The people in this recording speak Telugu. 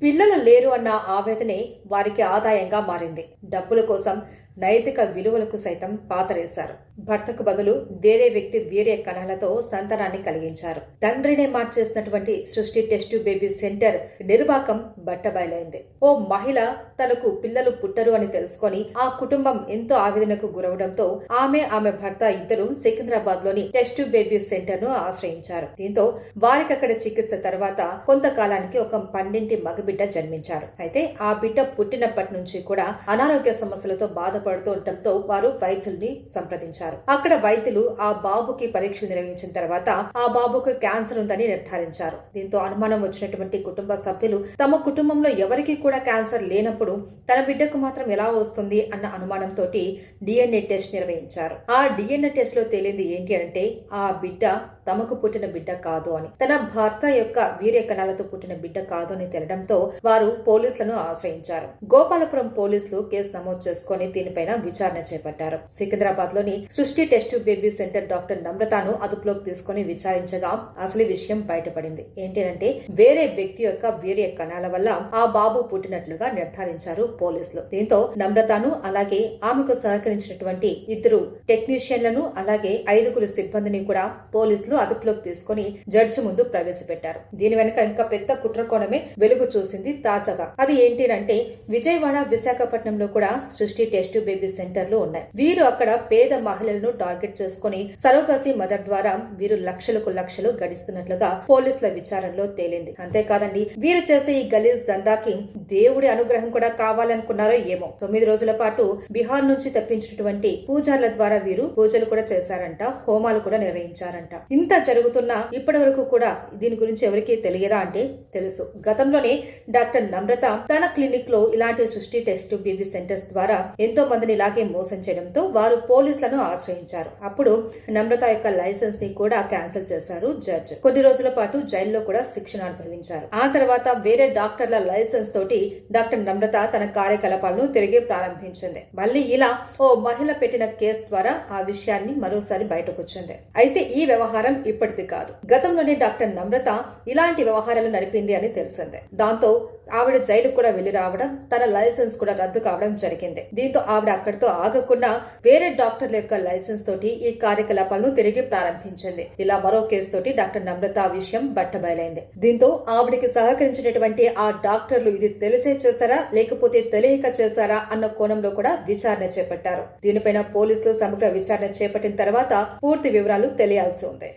పిల్లలు లేరు అన్న ఆవేదనే వారికి ఆదాయంగా మారింది. డబ్బుల కోసం నైతిక విలువలకు సైతం పాతరేశారు. భర్తకు బదులు వేరే వ్యక్తి వీర్య కణాలతో సంతానాన్ని కలిగించారు. తండ్రినే మార్చేసినటువంటి సృష్టి టెస్ట్ బేబీ సెంటర్ నిర్వాకం బట్టబయలైంది. ఓ మహిళ తనకు పిల్లలు పుట్టరు అని తెలుసుకొని ఆ కుటుంబం ఎంతో ఆవేదనకు గురవడంతో ఆమె భర్త ఇద్దరు సికింద్రాబాద్ లోని టెస్ట్ బేబీ సెంటర్ ను ఆశ్రయించారు. దీంతో వారికి అక్కడ చికిత్స తర్వాత కొంతకాలానికి ఒక 12 మగబిడ్డ జన్మించారు. అయితే ఆ బిడ్డ పుట్టినప్పటి నుంచి కూడా అనారోగ్య సమస్యలతో బాధపడుతూ ఉండటంతో వారు వైద్యుల్ని సంప్రదించారు. అక్కడ వైద్యులు ఆ బాబుకి పరీక్షలు నిర్వహించిన తర్వాత ఆ బాబుకు క్యాన్సర్ ఉందని నిర్ధారించారు. దీంతో అనుమానం వచ్చినటువంటి కుటుంబ సభ్యులు తమ కుటుంబంలో ఎవరికి కూడా క్యాన్సర్ లేనప్పుడు తన బిడ్డకు మాత్రం ఎలా వస్తుంది అన్న అనుమానంతో డిఎన్ఏ టెస్ట్ నిర్వహించారు. ఆ డిఎన్ఏ టెస్ట్ లో తేలింది ఏంటి అంటే ఆ బిడ్డ తమకు పుట్టిన బిడ్డ కాదు అని, తన భర్త యొక్క వీర్య కణాలతో పుట్టిన బిడ్డ కాదు అని తెలడంతో వారు పోలీసులను ఆశ్రయించారు. గోపాలపురం పోలీసులు కేసు నమోదు చేసుకుని దీనిపైన విచారణ చేపట్టారు. సికింద్రాబాద్ లోని సృష్టి టెస్ట్ బేబీ సెంటర్ డాక్టర్ నమ్రతను అదుపులోకి తీసుకుని విచారించగా అసలు విషయం బయటపడింది. ఏంటంటే వేరే వ్యక్తి యొక్క వీర్య కణాల వల్ల ఆ బాబు పుట్టినట్లుగా నిర్ధారించారు పోలీసులు. దీంతో నమ్రతను అలాగే ఆమెకు సహకరించినటువంటి ఇద్దరు టెక్నీషియన్లను అలాగే 5 సిబ్బందిని కూడా పోలీసులు అదుపులోకి తీసుకుని జడ్జి ముందు ప్రవేశపెట్టారు. దీని వెనుక ఇంకా పెద్ద కుట్రకోణమే వెలుగు చూసింది తాజాగా. అది ఏంటంటే విజయవాడ, విశాఖపట్నంలో కూడా సృష్టి టెస్ట్ బేబీ సెంటర్లు ఉన్నాయి. వీరు అక్కడ పేద మహిళలను టార్గెట్ చేసుకుని సరోగసి మదర్ ద్వారా వీరు లక్షలు గడిస్తున్నట్లుగా పోలీసుల విచారణలో తేలింది. అంతేకాదండి, వీరు చేసే ఈ గలీజ్ దందాకి దేవుడి అనుగ్రహం కూడా కావాలనుకున్నారో ఏమో. 9 రోజుల పాటు బీహార్ నుంచి తప్పించినటువంటి పూజార్ల ద్వారా వీరు పూజలు కూడా చేశారంట, హోమాలు కూడా నిర్వహించారంట. ఇంత జరుగుతున్నా ఇప్పటి వరకు కూడా దీని గురించి ఎవరికి తెలియదా అంటే తెలుసు. గతంలోనే డాక్టర్ నమ్రత తన క్లినిక్ లో ఇలాంటి సృష్టి టెస్ట్ బేబీ సెంటర్స్ ద్వారా ఎంతో మందిని ఇలాగే మోసం చేయడంతో వారు పోలీసులను ఆశ్రయించారు. అప్పుడు నమ్రత యొక్క లైసెన్స్ ని కూడా క్యాన్సిల్ చేశారు జడ్జ్. కొన్ని రోజుల పాటు జైల్లో కూడా శిక్షణ అనుభవించారు. ఆ తర్వాత వేరే డాక్టర్ల లైసెన్స్ తోటి డాక్టర్ నమ్రత తన కార్యకలాపాలను తిరిగి ప్రారంభించింది. మళ్ళీ ఇలా ఓ మహిళ పెట్టిన కేసు ద్వారా ఆ విషయాన్ని మరోసారి బయటకొచ్చింది. అయితే ఈ వ్యవహారం ఇప్పటిది కాదు. గతంలోనే డాక్టర్ నమ్రత ఇలాంటి వ్యవహారాలు నడిపింది అని తెలిసిందే. దాంతో ఆవిడ జైలుకు కూడా వెళ్లి రావడం, తన లైసెన్స్ కూడా రద్దు కావడం జరిగింది. దీంతో ఆవిడ అక్కడితో ఆగకుండా వేరే డాక్టర్ల యొక్క లైసెన్స్ తోటి ఈ కార్యకలాపాలను తిరిగి ప్రారంభించింది. ఇలా మరో కేసు తోటి డాక్టర్ నమ్రత విషయం బట్టబయలైంది. దీంతో ఆవిడికి సహకరించినటువంటి ఆ డాక్టర్లు ఇది తెలిసే చేశారా లేకపోతే తెలియక చేశారా అన్న కోణంలో కూడా విచారణ చేపట్టారు. దీనిపైన పోలీసులు సమగ్ర విచారణ చేపట్టిన తర్వాత పూర్తి వివరాలు తెలియాల్సి ఉంది.